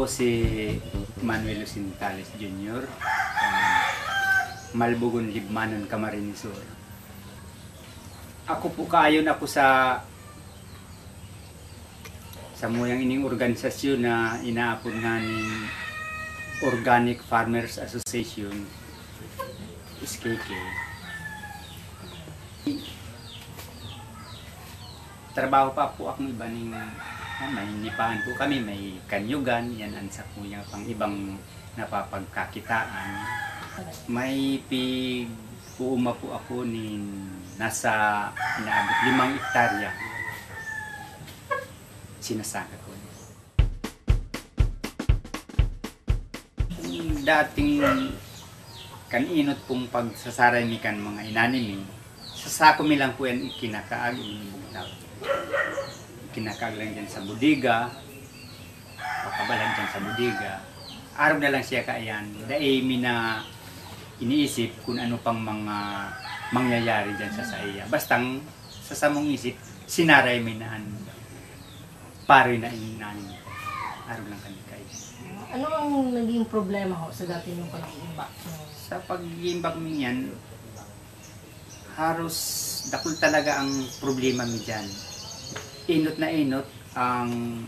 po si Manuel Lucintales Jr. Malbugon, Libmanan, Camarines Sur. Ako po kaayon ako sa muyang ining organisasyon na inaapod nga ni Organic Farmers Association, SKK. Trabaho pa po akong iba ning may nipahan po kami, may kanyugan, yan ang sa kuya pang ibang napapagkakitaan. May pig-uuma po ako ni nasa inaabot 5 hektarya. Sinasaka ko. Dating kaninot pong pagsasaray mi kan mga inanimi, sa sako mi lang po yan ikinakaag. Kinakaag lang dyan sa budiga, pakabalan dyan sa budiga. Araw na lang siya kaayan. Dahil mi na iniisip kung ano pang mga mangyayari dyan sa saya. Bastang sa samong isip, sinaray mi na paroy na inanin. Araw lang kami kayo. Ano ang naging problema ho sa dati nung pag-iimbak? Sa pag-iimbak mi yan, halos dakol talaga ang problema mi dyan. Inot na inot ang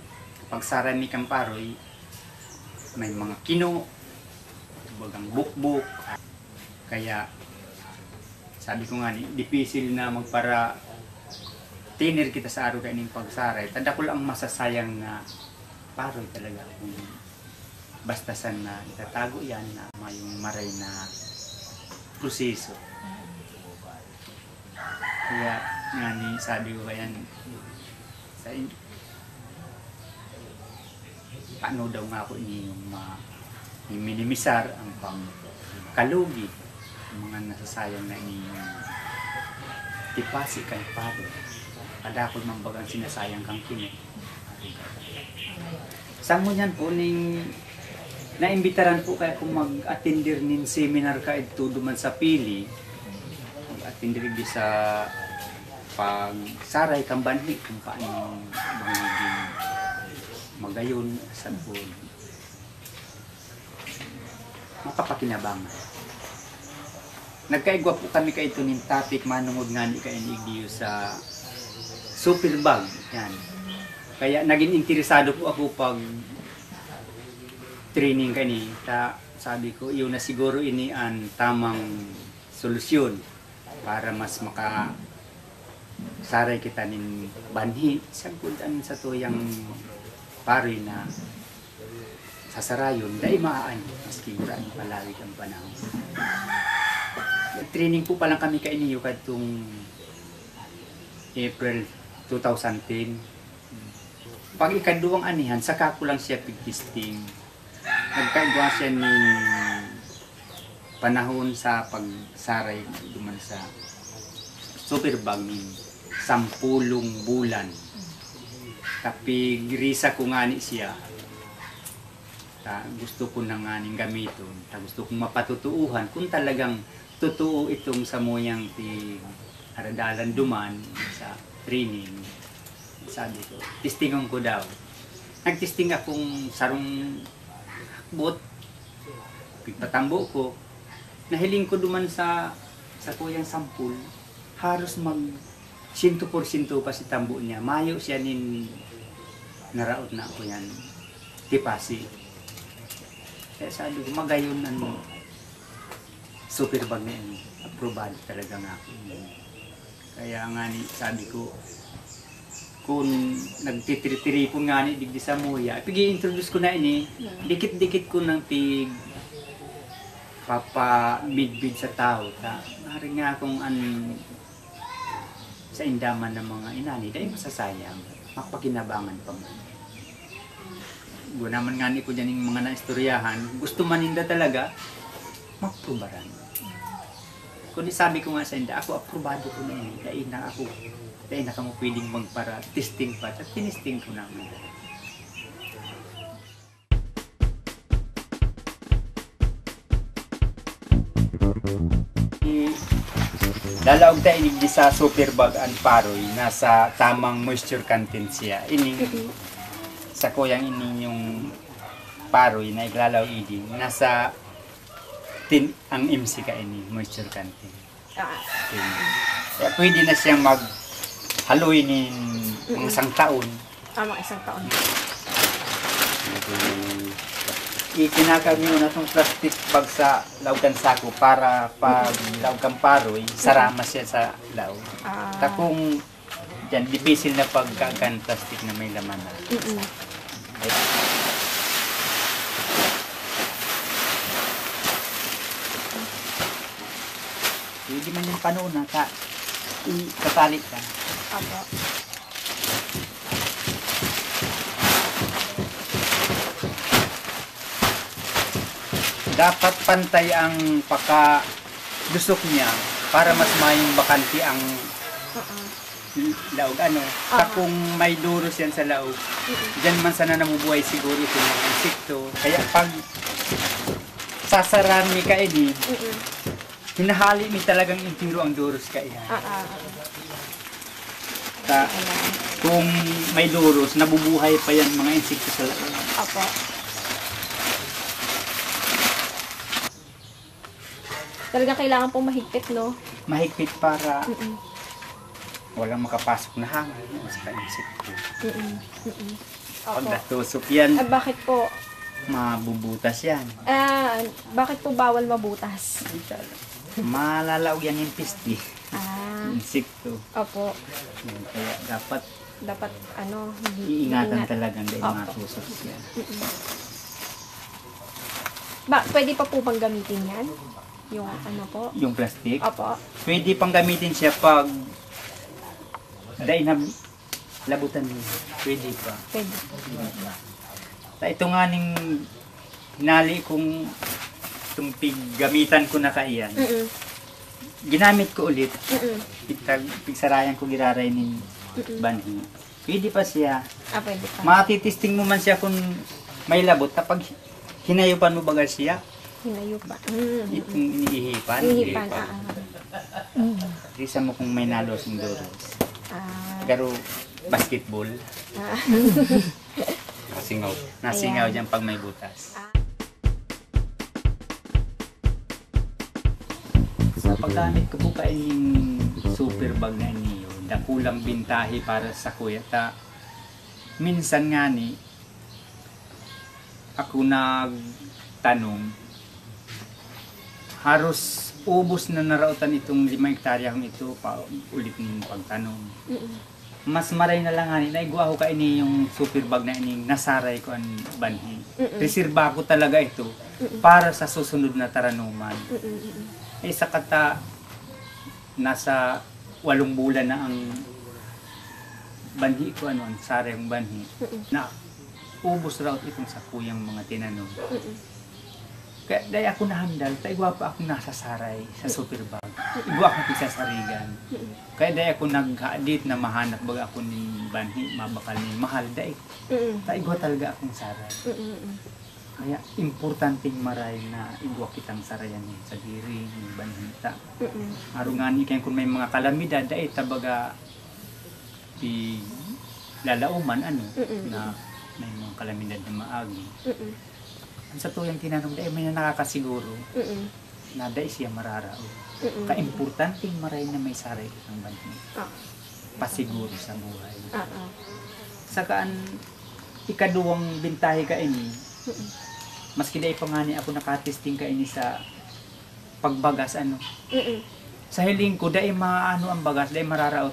pagsarami kang paroy, may mga kino, bagang bukbuk. Kaya sabi ko nga ni, dipisil na magpara tiner kita sa araw kaining pagsaray. Tadakol ang masasayang na paroy talaga kung bastasan na itatago yan na mayong maray na proseso. Kaya nga ni sabi ko yan, paano daw nga ako yung minimisar ang pangkalugi, ang mga nasasayang na inyong tipasi kay paro. Kadakot mang bagang sinasayang kang kini. Samo niyan po ning naimbitaran po kayo kung mag-attendir nin seminar ka ito duman sa Pili. Mag-attendir di sa pagsaray kang banhi kung paano magiging magayon sa buwan. Makapakinabangan. Nagkaigwa po kami kayo ito ng topic manungod nga ni kainigdiyo sa superbag. Yan. Kaya naging interesado po ako pag training kani. Sabi ko, iyon na siguro ini ang tamang solusyon para mas saray kita nin banhi sagkudan sa tuyang pari na sasarayon dahil maaani maski muraan palawig ang panahon. Training po pa lang kami kainiyo kadtong April 2010. Pag ikaduwang anihan, saka ko lang siya pig-testing. Nagkaigwa siya nin panahon sa pagsaray duman sa superbag nin 10 bulan. Kapag risa ko nga ni siya, gusto ko na nga ning gamiton, gusto kong mapatutuuhan kung talagang totoo itong samuyang aradalan duman sa training. Sabi ko, testingan ko daw. Nagtesting akong sarong hakbot, pigpatambo ko, nahiling ko duman sa kuyang sampul, halos 100% pa si tambo niya. Mayo siya nin naraot na ako yan. Tipasi. Kaya sabi ko, magayon superbag na yan. Aprobado talaga nga ako. Kaya nga ni, sabi ko, kung nagtitiri-tiripon nga ni digdi sa muya, pigi-introduce ko na ini, dikit-dikit ko ng papa-bid-bid sa tao. Nari nga akong sa indaman ng mga inani, dahil masasayang, mapakinabangan pa mo. Naman nga ni ko dyan yung mga naistoryahan, gusto maninda talaga, magprubaran. Kung sabi ko nga sa inda, ako aprobado ko na yun, dahil na ka mo pwedeng magpara testing pa, at tinesting ko naman. Dalaog tayo inig sa superbag and paroy, nasa tamang moisture content siya. Ini sa kuyang ini yung paroy na iglalaw idi nasa ang MC ka ini moisture content. Kaya pwede na siyang maghaluin ng mga isang taon. Mga isang taon. Ikinakami mo na itong plastic bag sa laugan sako para pag laugan paroy, sarama siya sa laog. Takong dyan, dipisil na pagkagan plastic na may laman na. Hindi man yung panahon na ikatali ka. Apo. Dapat pantay ang pagka-lusok niya para mas mayong bakanti ang laog. Kung may duros yan sa laog, dyan man sana nabubuhay siguro itong mga insekto. Kaya pag sasarami ka ini, hinahali mi talagang intiro ang duros ka iyan. Kung may duros, nabubuhay pa yan mga insekto sa laog. Apo. Talaga kailangan pong mahigpit, no? Mahigpit para walang makapasok na hangin sa insekto. Pag natusok yan, bakit po? Mabubutas yan. Bakit po bawal mabutas? Malalaog yan yung pisti. Insekto. Opo. Kaya dapat iingatan talaga dahil matusok siya. Pwede pa po bang gamitin yan? Yung po? Yung plastic? Opo. Pwede pang gamitin siya pag dahil na labutan mo. Pwede pa. Pwede. Ito nga ning hinali kong itong gamitan ko na kaiyan. Ginamit ko ulit. Pigsarayan ko giraray ng banhi. Pwede pa siya. Pwede pa. Matitisting mo man siya kung may labot. Kapag hinayupan mo bagal siya, hinayupan. Itong inihipan. Inihipan, Risa mo kung may nalos ng duros. Pero basketball. Nasingaw. Nasingaw dyan pag may butas. Sa paggamit ko po kayong super bag na niyo, dakulang bintahi para sa kuya. Minsan nga ni, ako nagtanong, haros ubos na narautan itong 5 hektarya kong ito pa ulit ng pagtanong. Mas maray na lang ani naigwa ko kaini yung super bag na ining nasaray ko ang banhi. Reserba ko talaga ito para sa susunod na taranuman. Sa kata nasa 8 bulan na ang banhi ko ang saray ng banhi na ubos raw itong sa kuyang mga tinanom. Kaya dahil ako nahandal, igwa pa akong nasa saray sa super bag. Igwa akong sa sarigan. Kaya dahil ako nag-hadit na mahanap baga ako ni banhi, mabakal ni mahal dahil. Igwa talaga akong saray. Kaya importanteng maray na igwa kitang sarayan sa diri, ni banhita. Arungan kaya kung may mga kalamidad, dahil tabaga di lalauman na may mga kalamidad na maagi. Sa tuyang tinanong dahil may nakakasiguro na dahil siya mararao. Ka-importanteng maray na may saray ng banhi. Pasiguro sa buhay. Sakaan ikaduwang bintahe ka ini, maski dahil pangani ako nakatesting ka ini sa pagbagas Sa hiling ko dahil maano ang bagas, dahil mararao.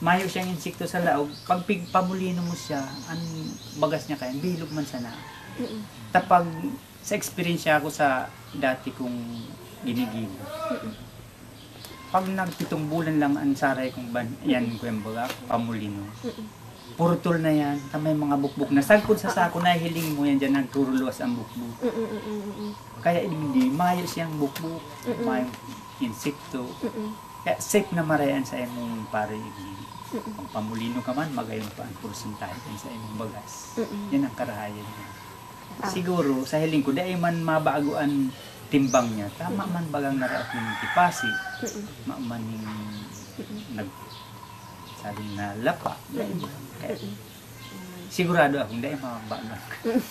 Mayo siyang insekto sa laog, pag pamulino mo siya, ang bagas niya kaya, bilog man sana. Tapag sa experience ako sa dati kong ginigilo. Pag nagpitong bulan lang ang saray kong yan ko yung baga, pamulino. Purtol na yan, may mga bukbuk na. Sagpod sa sako na hiling mo yan dyan, nagturuluas ang bukbuk. Kaya hindi, mayo siyang bukbuk, mayong insekto. Kaya safe na marayan sa imong pare. Kung pamulino ka man, magayon pa ang porcentahe sa imong bagas. Yan ang karahayan niya. Siguro, sa hiling ko, dahil man mabaguan timbang niya, tama man bagang naraot ng tipasi, man yung sabi na lapa. sigurado ako, hindi mababa na.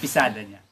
Pisada niya.